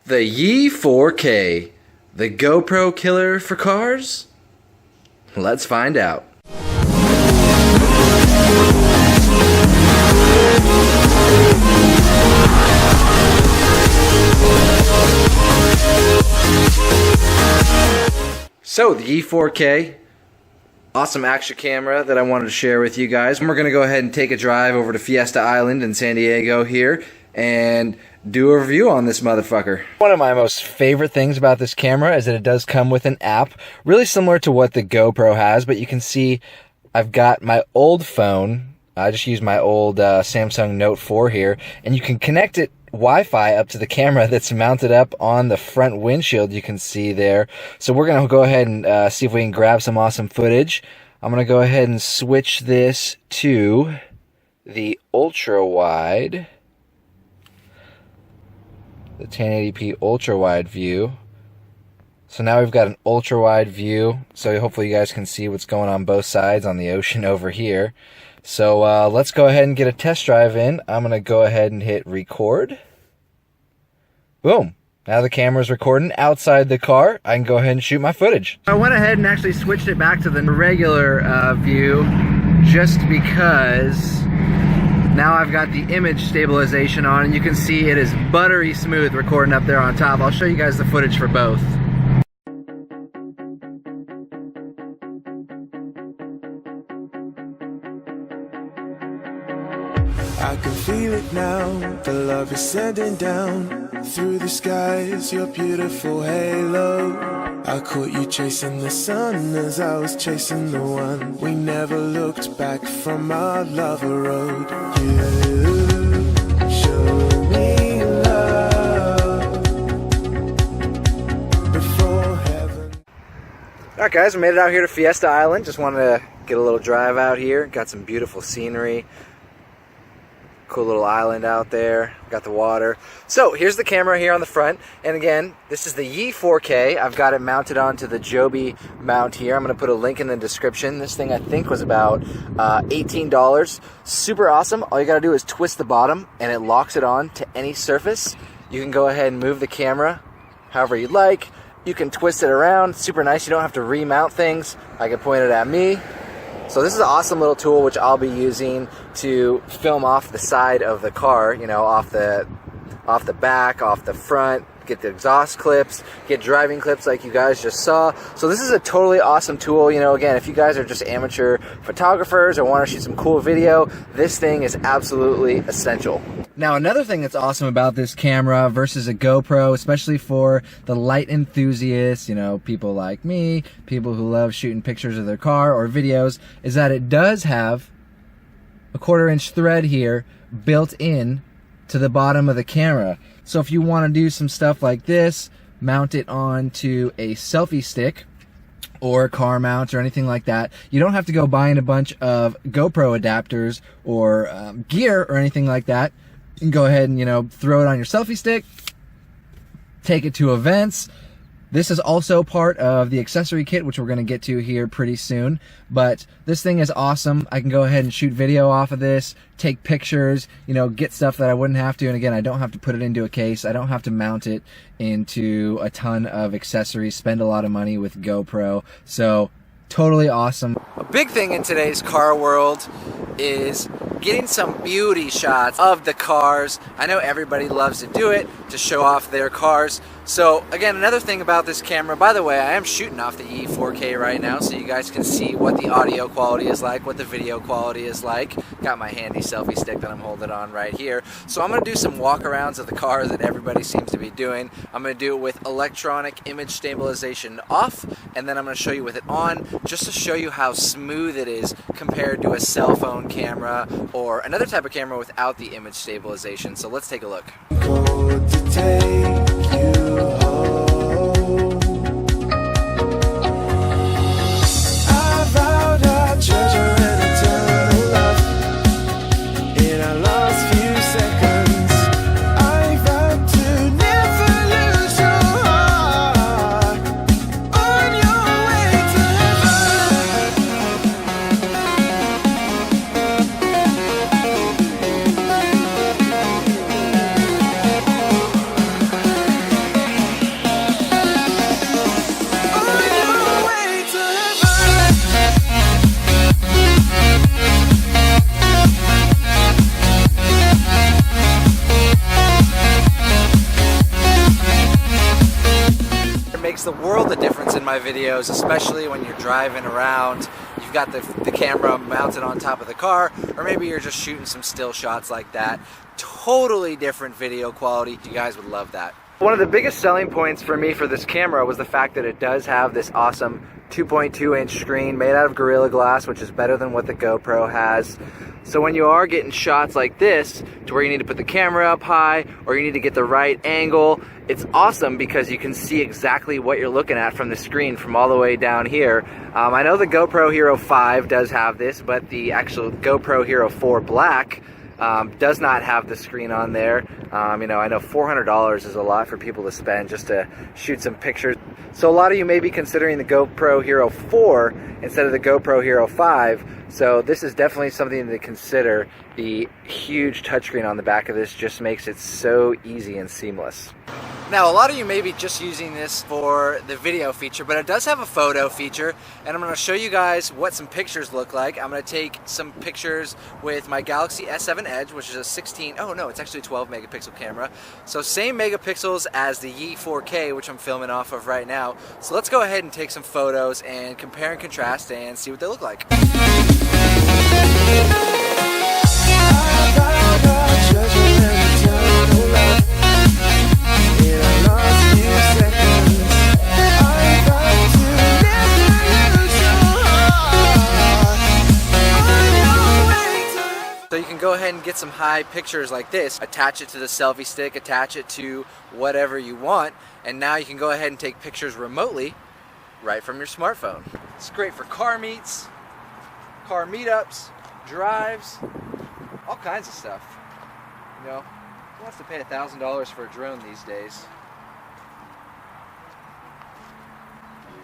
The Yi 4K, the GoPro killer for cars? Let's find out. So the Yi 4K, awesome action camera that I wanted to share with you guys. We're going to go ahead and take a drive over to Fiesta Island in San Diego here and do a review on this motherfucker. One of my most favorite things about this camera is that it does come with an app, really similar to what the GoPro has, but you can see I've got my old phone. I just used my old Samsung Note 4 here, and you can connect it Wi-Fi up to the camera that's mounted up on the front windshield you can see there. So we're going to go ahead and see if we can grab some awesome footage. I'm going to go ahead and switch this to the ultra wide. The 1080p ultra wide view. So now we've got an ultra wide view, so hopefully you guys can see what's going on both sides on the ocean over here. So let's go ahead and get a test drive in. I'm going to go ahead and hit record. Boom. Now the camera's recording outside the car. I can go ahead and shoot my footage. I went ahead and actually switched it back to the regular view just because now I've got the image stabilization on, and you can see it is buttery smooth recording up there on top. I'll show you guys the footage for both. I can feel it now, the love is sending down through the skies, your beautiful halo. I caught you chasing the sun as I was chasing the one. We never looked back from our lover road. You show me love before heaven. Alright guys, I made it out here to Fiesta Island. Just wanted to get a little drive out here. Got some beautiful scenery. Cool little island out there. Got the water. So here's the camera here on the front, and again, this is the Yi 4K. I've got it mounted onto the Joby mount here. I'm going to put a link in the description. This thing I think was about $18. Super awesome. All you got to do is twist the bottom and it locks it on to any surface. You can go ahead and move the camera however you like. You can twist it around. Super nice. You don't have to remount things. I can point it at me. So this is an awesome little tool which I'll be using to film off the side of the car, you know, off the back, off the front, get the exhaust clips, get driving clips like you guys just saw. So this is a totally awesome tool. You know, again, if you guys are just amateur photographers or want to shoot some cool video, this thing is absolutely essential. Now, another thing that's awesome about this camera versus a GoPro, especially for the light enthusiasts, you know, people like me, people who love shooting pictures of their car or videos, is that it does have a 1/4-inch thread here built in to the bottom of the camera. So if you want to do some stuff like this, mount it onto a selfie stick or car mount or anything like that, you don't have to go buying a bunch of GoPro adapters or gear or anything like that. You can go ahead and, you know, throw it on your selfie stick, take it to events. This is also part of the accessory kit, which we're going to get to here pretty soon. But this thing is awesome. I can go ahead and shoot video off of this, take pictures, you know, get stuff that I wouldn't have to. And again, I don't have to put it into a case. I don't have to mount it into a ton of accessories, spend a lot of money with GoPro. So totally awesome. A big thing in today's car world is getting some beauty shots of the cars. I know everybody loves to do it to show off their cars. So again, another thing about this camera, by the way, I am shooting off the Yi 4K right now so you guys can see what the audio quality is like, what the video quality is like. Got my handy selfie stick that I'm holding on right here. So I'm going to do some walkarounds of the car that everybody seems to be doing. I'm going to do it with electronic image stabilization off, and then I'm going to show you with it on, just to show you how smooth it is compared to a cell phone camera or another type of camera without the image stabilization. So let's take a look. my videos, especially when you're driving around. You've got the camera mounted on top of the car, or maybe you're just shooting some still shots like that. Totally different video quality. You guys would love that. One of the biggest selling points for me for this camera was the fact that it does have this awesome 2.2-inch screen made out of Gorilla Glass, which is better than what the GoPro has. So when you are getting shots like this, to where you need to put the camera up high, or you need to get the right angle, it's awesome because you can see exactly what you're looking at from the screen from all the way down here. I know the GoPro Hero 5 does have this, but the actual GoPro Hero 4 Black does not have the screen on there. You know, I know $400 is a lot for people to spend just to shoot some pictures. So a lot of you may be considering the GoPro Hero 4 instead of the GoPro Hero 5. So this is definitely something to consider. The huge touchscreen on the back of this just makes it so easy and seamless. Now, a lot of you may be just using this for the video feature, but it does have a photo feature, and I'm going to show you guys what some pictures look like. I'm going to take some pictures with my Galaxy S7 Edge, which is a 16, oh no, it's actually a 12 megapixel camera. So same megapixels as the Yi 4K, which I'm filming off of right now. So let's go ahead and take some photos and compare and contrast and see what they look like. So you can go ahead and get some high pictures like this, attach it to the selfie stick, attach it to whatever you want, and now you can go ahead and take pictures remotely right from your smartphone. It's great for car meets, car meetups, drives, all kinds of stuff. You know, who wants to pay $1,000 for a drone these days?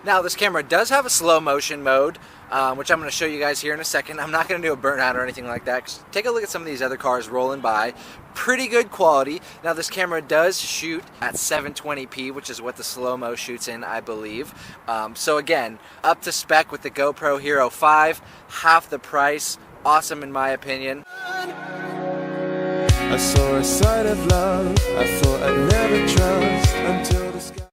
Now, this camera does have a slow motion mode, which I'm going to show you guys here in a second. I'm not going to do a burnout or anything like that. Just take a look at some of these other cars rolling by. Pretty good quality. Now, this camera does shoot at 720p, which is what the slow-mo shoots in, I believe. So again, up to spec with the GoPro Hero 5, half the price. Awesome in my opinion. I saw a side of love I thought I'd never trust until the sky.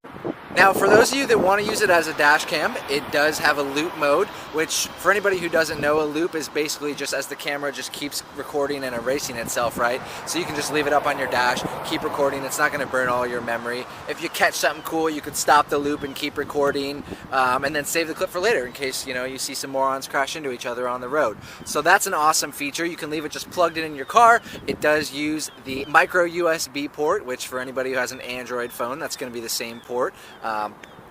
Now, for those of you that want to use it as a dash cam, it does have a loop mode, which for anybody who doesn't know, a loop is basically just as the camera just keeps recording and erasing itself, right? So you can just leave it up on your dash, keep recording. It's not going to burn all your memory. If you catch something cool, you could stop the loop and keep recording, and then save the clip for later in case, you know, you see some morons crash into each other on the road. So that's an awesome feature. You can leave it just plugged in your car. It does use the micro USB port, which for anybody who has an Android phone, that's going to be the same port.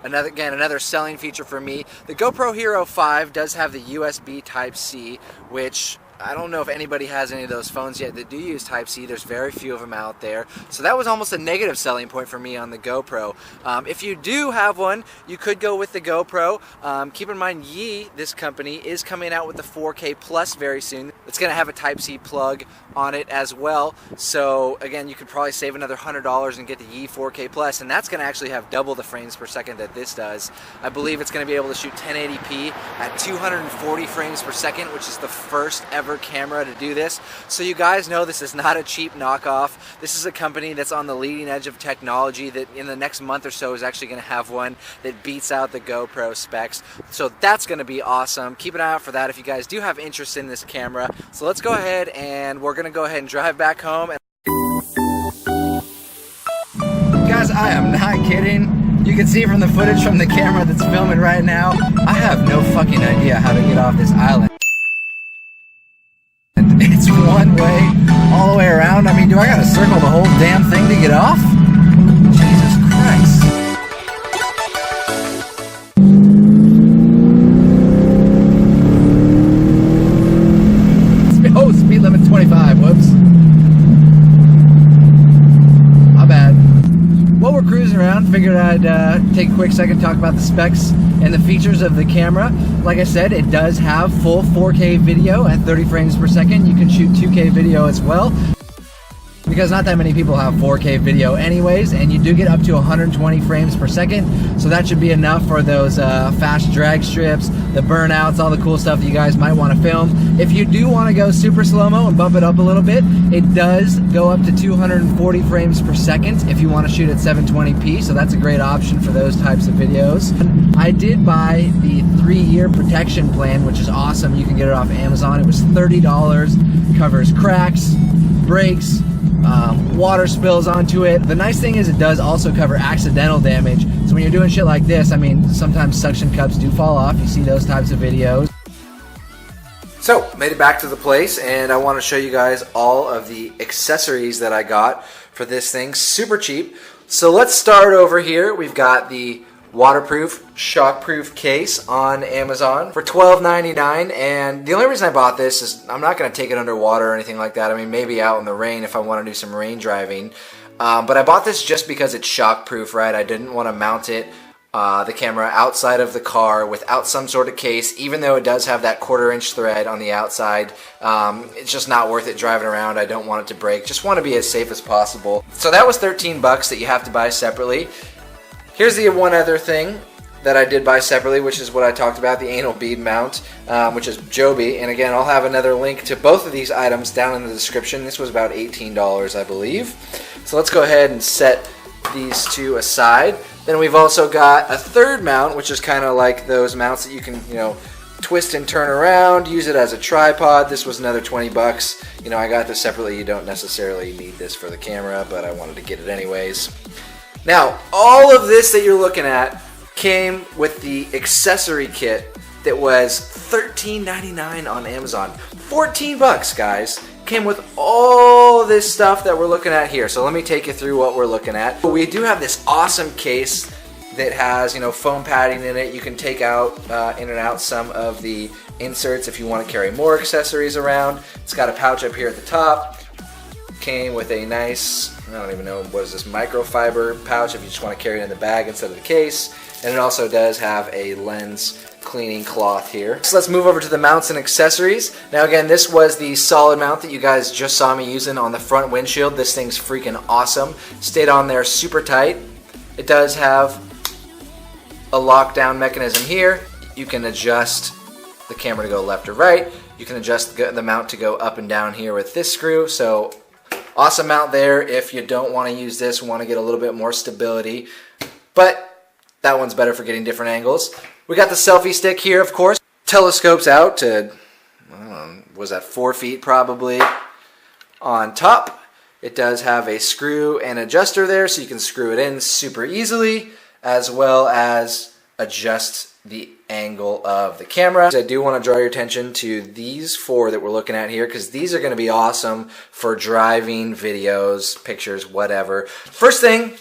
Another selling feature for me. The GoPro Hero 5 does have the USB Type-C, which I don't know if anybody has any of those phones yet that do use Type-C. There's very few of them out there. So that was almost a negative selling point for me on the GoPro. If you do have one, you could go with the GoPro. Keep in mind, Yi, this company, is coming out with the 4K Plus very soon. It's going to have a Type-C plug on it as well. So again, you could probably save another $100 and get the Yi 4K Plus, and that's going to actually have double the frames per second that this does. I believe it's going to be able to shoot 1080p at 240 frames per second, which is the first ever camera to do this. So you guys know this is not a cheap knockoff. This is a company that's on the leading edge of technology that in the next month or so is actually going to have one that beats out the GoPro specs. So that's going to be awesome. Keep an eye out for that if you guys do have interest in this camera. So let's go ahead and we're going to go ahead and drive back home. Guys, I am not kidding. You can see from the footage from the camera that's filming right now, I have no fucking idea how to get off this island. It's one way, all the way around. I mean, do I gotta circle the whole damn thing to get off? Jesus Christ. Oh, speed limit's 25, whoops. My bad. While we're cruising around, figured I'd take a quick second to talk about the specs and the features of the camera. Like I said, it does have full 4K video at 30 frames per second. You can shoot 2K video as well. The because not that many people have 4K video anyways, and you do get up to 120 frames per second, so that should be enough for those fast drag strips, the burnouts, all the cool stuff that you guys might want to film. If you do want to go super slow-mo and bump it up a little bit, it does go up to 240 frames per second if you want to shoot at 720p, so that's a great option for those types of videos. I did buy the 3-year protection plan, which is awesome. You can get it off Amazon. It was $30, covers cracks, breaks, water spills onto it. The nice thing is it does also cover accidental damage. So when you're doing shit like this, I mean, sometimes suction cups do fall off. You see those types of videos. So, made it back to the place, and I want to show you guys all of the accessories that I got for this thing. Super cheap. So let's start over here. We've got the waterproof, shockproof case on Amazon for $12.99, and the only reason I bought this is I'm not going to take it underwater or anything like that. I mean, maybe out in the rain if I want to do some rain driving, but I bought this just because it's shockproof, right? I didn't want to mount it, the camera, outside of the car without some sort of case, even though it does have that 1/4-inch thread on the outside. It's just not worth it driving around. I don't want it to break. Just want to be as safe as possible. So that was $13 that you have to buy separately. Here's the one other thing that I did buy separately, which is what I talked about, the anal bead mount, which is Joby. And again, I'll have another link to both of these items down in the description. This was about $18, I believe. So let's go ahead and set these two aside. Then we've also got a third mount, which is kind of like those mounts that you can, twist and turn around, use it as a tripod. This was another $20. I got this separately. You don't necessarily need this for the camera, but I wanted to get it anyways. Now, all of this that you're looking at came with the accessory kit that was $13.99 on Amazon. $14, guys. Came with all this stuff that we're looking at here. So let me take you through what we're looking at. We do have this awesome case that has, foam padding in it. You can take out in and out some of the inserts if you want to carry more accessories around. It's got a pouch up here at the top. Came with a nice, I don't even know, what is this, microfiber pouch if you just want to carry it in the bag instead of the case. And it also does have a lens cleaning cloth here. So let's move over to the mounts and accessories. Now again, this was the solid mount that you guys just saw me using on the front windshield. This thing's freaking awesome. Stayed on there super tight. It does have a lockdown mechanism here. You can adjust the camera to go left or right. You can adjust the mount to go up and down here with this screw. So awesome mount there if you don't want to use this, want to get a little bit more stability. But that one's better for getting different angles. We got the selfie stick here, of course. Telescopes out to, was that 4 feet probably. On top, it does have a screw and adjuster there, so you can screw it in super easily, as well as adjust the angle of the camera. I do want to draw your attention to these 4 that we're looking at here, because these are going to be awesome for driving, videos, pictures, whatever. First thing,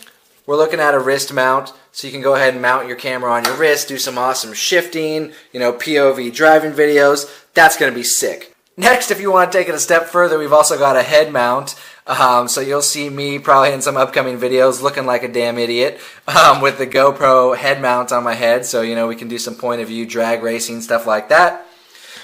we're looking at a wrist mount, so you can go ahead and mount your camera on your wrist, do some awesome shifting, POV driving videos. That's going to be sick. Next, if you want to take it a step further, we've also got a head mount. So you'll see me probably in some upcoming videos looking like a damn idiot with the GoPro head mount on my head. So, we can do some point of view drag racing, stuff like that.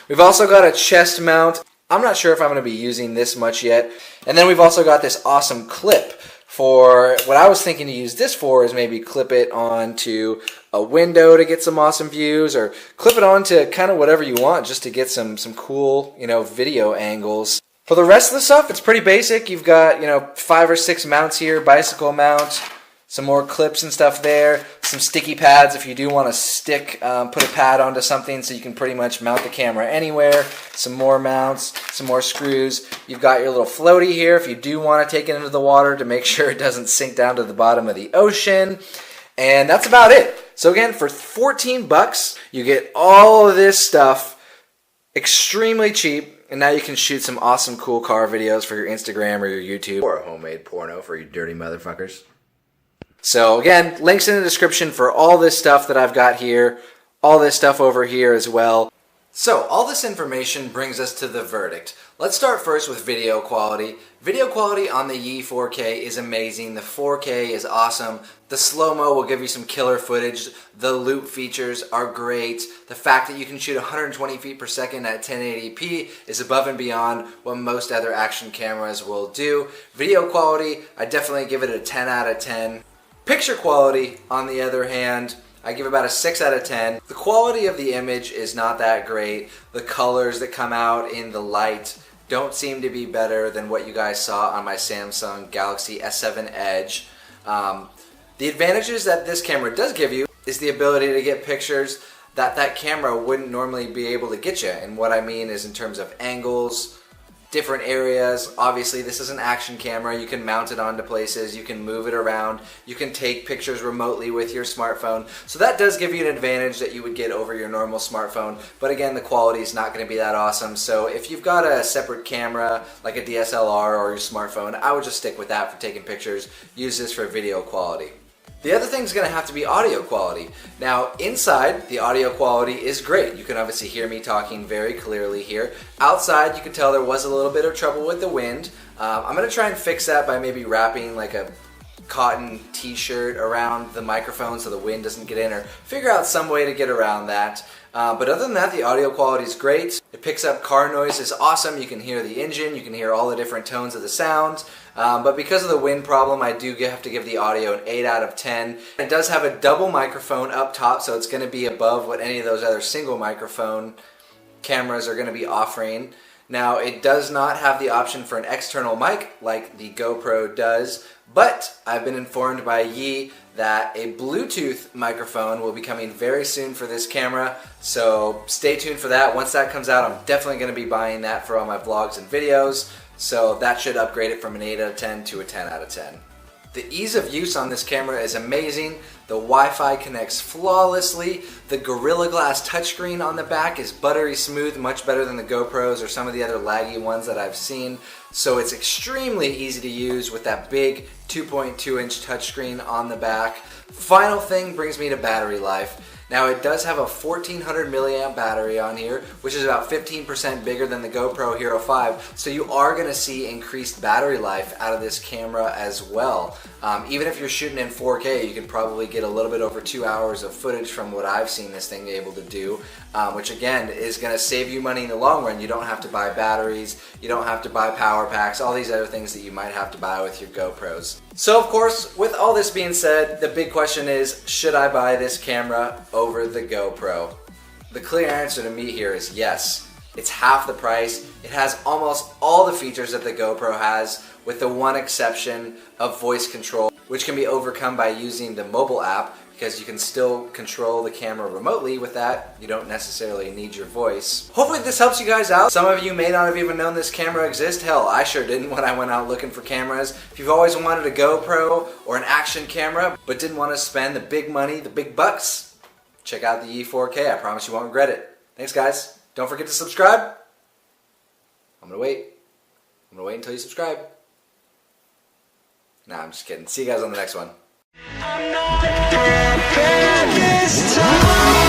We've also got a chest mount. I'm not sure if I'm going to be using this much yet. And then we've also got this awesome clip. For what I was thinking to use this for is maybe clip it onto a window to get some awesome views, or clip it onto kind of whatever you want just to get some cool, video angles. For the rest of the stuff, it's pretty basic. You've got, 5 or 6 mounts here, bicycle mount, some more clips and stuff there, some sticky pads if you do want to stick, put a pad onto something so you can pretty much mount the camera anywhere, some more mounts, some more screws. You've got your little floaty here if you do want to take it into the water to make sure it doesn't sink down to the bottom of the ocean. And that's about it. So again, for $14, you get all of this stuff extremely cheap. And now you can shoot some awesome cool car videos for your Instagram or your YouTube, or a homemade porno for you dirty motherfuckers. So again, links in the description for all this stuff that I've got here, all this stuff over here as well. So, all this information brings us to the verdict. Let's start first with video quality. Video quality on the Yi 4K is amazing. The 4K is awesome. The slow-mo will give you some killer footage. The loop features are great. The fact that you can shoot 120 feet per second at 1080p is above and beyond what most other action cameras will do. Video quality, I definitely give it a 10 out of 10. Picture quality, on the other hand, I give about a 6 out of 10. The quality of the image is not that great. The colors that come out in the light don't seem to be better than what you guys saw on my Samsung Galaxy S7 Edge. The advantages that this camera does give you is the ability to get pictures that camera wouldn't normally be able to get you. And what I mean is in terms of angles, different areas. Obviously this is an action camera. You can mount it onto places, you can move it around, you can take pictures remotely with your smartphone. So that does give you an advantage that you would get over your normal smartphone. But again, the quality is not going to be that awesome. So if you've got a separate camera like a DSLR or your smartphone, I would just stick with that for taking pictures. Use this for video quality. The other thing is going to have to be audio quality. Now, inside, the audio quality is great. You can obviously hear me talking very clearly here. Outside, you can tell there was a little bit of trouble with the wind. I'm going to try and fix that by maybe wrapping like a cotton t-shirt around the microphone so the wind doesn't get in, or figure out some way to get around that. But other than that, the audio quality is great. It picks up car noises awesome. You can hear the engine, you can hear all the different tones of the sound. But because of the wind problem, I do have to give the audio an 8 out of 10. It does have a double microphone up top, so it's going to be above what any of those other single microphone cameras are going to be offering. Now, it does not have the option for an external mic like the GoPro does, but I've been informed by Yi that a Bluetooth microphone will be coming very soon for this camera, so stay tuned for that. Once that comes out, I'm definitely going to be buying that for all my vlogs and videos, so that should upgrade it from an 8 out of 10 to a 10 out of 10. The ease of use on this camera is amazing. The Wi-Fi connects flawlessly. The Gorilla Glass touchscreen on the back is buttery smooth, much better than the GoPros or some of the other laggy ones that I've seen. So it's extremely easy to use with that big 2.2-inch touchscreen on the back. Final thing brings me to battery life. Now, it does have a 1400 milliamp battery on here, which is about 15% bigger than the GoPro Hero 5, so you are going to see increased battery life out of this camera as well. Even if you're shooting in 4K, you can probably get a little bit over 2 hours of footage from what I've seen this thing able to do, which again is going to save you money in the long run. You don't have to buy batteries, you don't have to buy power packs, all these other things that you might have to buy with your GoPros. So of course, with all this being said, the big question is, should I buy this camera over the GoPro? The clear answer to me here is yes. It's half the price. It has almost all the features that the GoPro has, with the one exception of voice control, which can be overcome by using the mobile app, because you can still control the camera remotely with that. You don't necessarily need your voice. Hopefully this helps you guys out. Some of you may not have even known this camera exists. Hell, I sure didn't when I went out looking for cameras. If you've always wanted a GoPro or an action camera, but didn't want to spend the big money, the big bucks, check out the Yi 4K. I promise you won't regret it. Thanks, guys. Don't forget to subscribe. I'm gonna wait. I'm gonna wait until you subscribe. Nah, I'm just kidding. See you guys on the next one. I'm not this time.